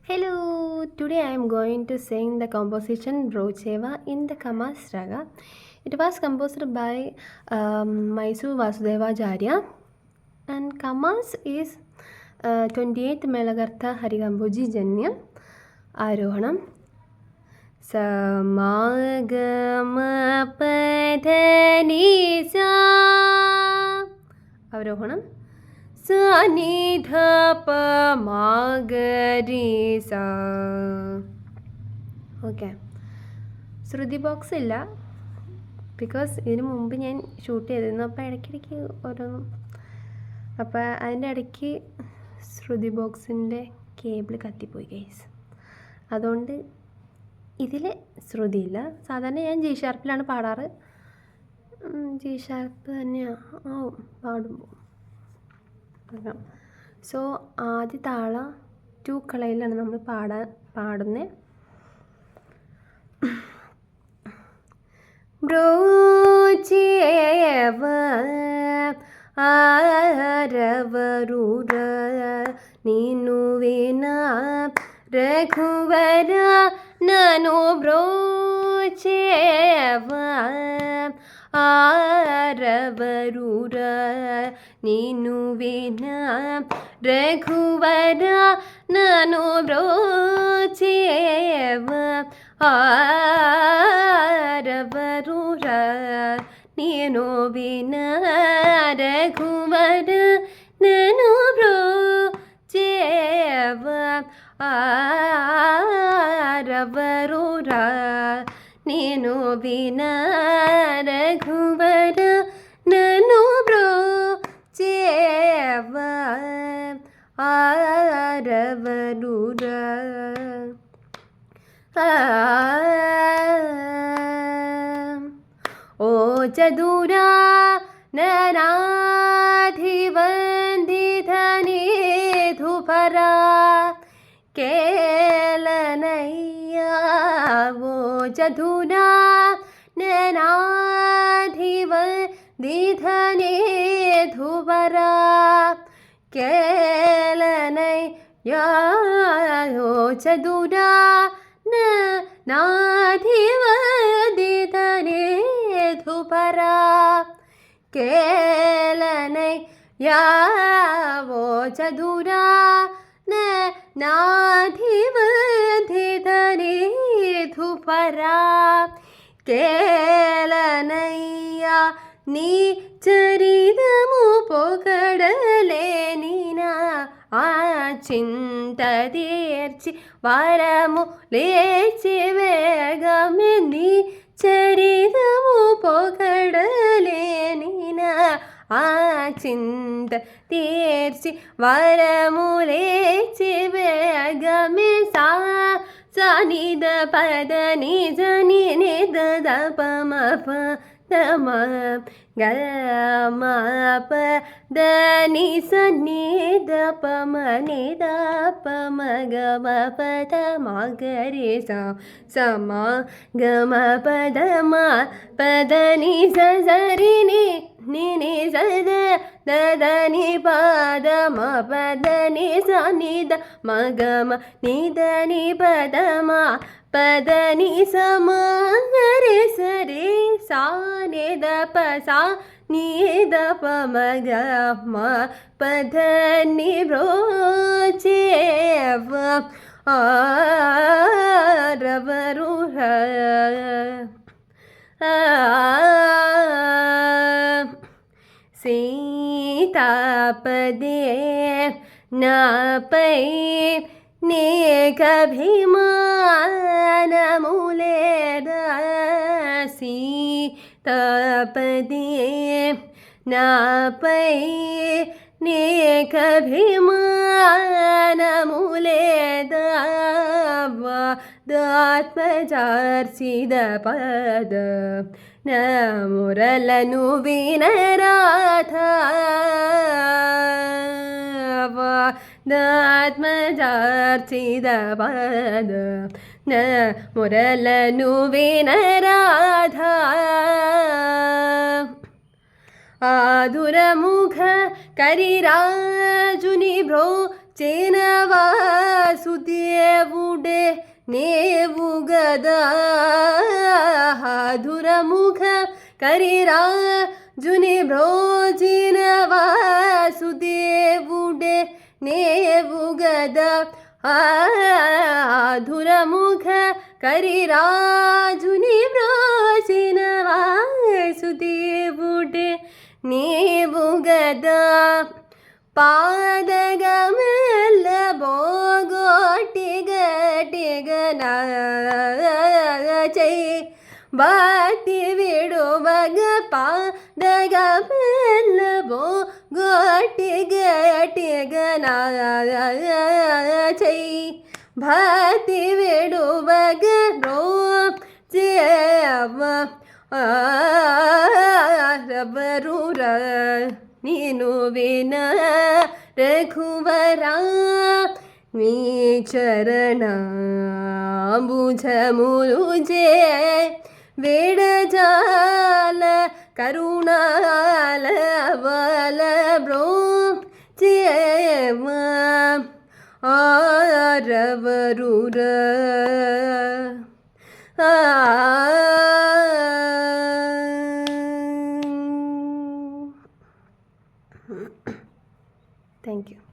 Hello, today I am going to sing the composition Brocheva in the Kamas Raga. It was composed by Mysore Vasudevacharya, and Kamas is 28th Melagartha Harigamboji Janyam Arohanam. Samagama Padhani Sa Avarohanam. സനിധ പമാഗരീസ. Okay, shruti box ഇല്ല, because ഇതിനു മുമ്പ് ഞാൻ shoot ചെയ്തിരുന്നു. അപ്പോൾ ഇടയ്ക്കിടയ്ക്ക് ഓരോന്നും, അപ്പോൾ അതിൻ്റെ ഇടയ്ക്ക് ശ്രുതി ബോക്സിൻ്റെ കേബിൾ കത്തിപ്പോയി ഗൈസ്. അതുകൊണ്ട് ഇതിൽ ശ്രുതിയില്ല. സാധാരണ ഞാൻ ജി ഷാർപ്പിലാണ് പാടാറ്. ജി ഷാർപ്പ് തന്നെയാണ് പാടുമ്പോൾ. സോ ആദ്യ താള ടു കളയിലാണ് നമ്മൾ പാടുന്നത്. ബ്രോചേവ ആരവരൂര നീനുവിന രഘുവര നനോ ബ്രോചേവ ആരവരൂര ನೀನುವಿನ ರಘುವರ ನಾನು ಬ್ರೋಚೇವ ಆರವರೂರ ನೀನುವಿನ ರಘುವರ ನಾನು ಬ್ರೋಚೇವ ಆರವರೂರ ನೀನುವಿನ ರಘುವರ ನಾನು ಬ್ರೋಚೇವ ಆರವರೂರ. ಓ ಚದುರ ನನಾಧಿವಂದಿಧನೆ ಧುಪರ ಕೇಲನಯ್ಯ. ಓ ಚದುರ ನನಾಧಿವಂದಿಧನೆ ಧುಪರ ಕೇಲನಯ್ಯ. ಓ ಚದುರ ನಾಧಿವಂದಿಧನೆ ಧುಪರ ಕೇಲನಯ್ಯ. ಓ ಚದುರ ನಾಧಿವಂದಿಧನೆ ಧುಪರ ಕೇಲನಯ್ಯ. ನೀ ಚರಿದಮು ಪೊಗಡಲೆ ನೀನ ಆ చింతదీర్చి వరము లేచి వేగమే. నీ చరిదము పొగడలేనిన ఆ చింత తీర్చి వరము లేచి వేగమే. సనిద పద నిజ నిద పమ పమ గమ పద నిస నిద పమ నిద పమ గమ పద మగరి సమ గమ పద మ పద నిస సరి ని సద దదని పద మ పద నిస నిద మగమ నిద ని పద మ పద ని సమ గరి సరి సా నిద ప సా నిద ప మగ మ పద ని బ్రోచేవ ఆరవరూర. సీతాపదే నాపై నీకభిమానములేదా. సీతాపదే నాపై నీకభిమానములేదా. వాదాత్మజార్చిద పద నా మురలను వినరాధ. వాదాత్మజార్చిద పద నా మురలను వినరాధ. ఆదురముఖ కరిరాజుని బ్రో చేన వాసుదేవ నేవు గదా దురముఖ కరిరాజుని బ్రోచిన వాసుదేవుడే నేవు గదా దురముఖ కరిరాజుని బ్రోచిన వాసుదేవుడే నీవు గదా పాదగమల్ల బోగోటి గటిగన చై భక్తి విడువగ పాదగమల్ల బోగోటి గటిగన చై భక్తి విడువగ రో చేవ రబరుర ನೀನು ವಿನ ರಘುವರ ನೀ ಚರಣ ಭುಜಮುರುಜೆ ವೇಡಜಾಲ ಕರುಣಾಲ ಬಲ ಬ್ರೋ ಜೇವ ಆರವರುರ Thank you.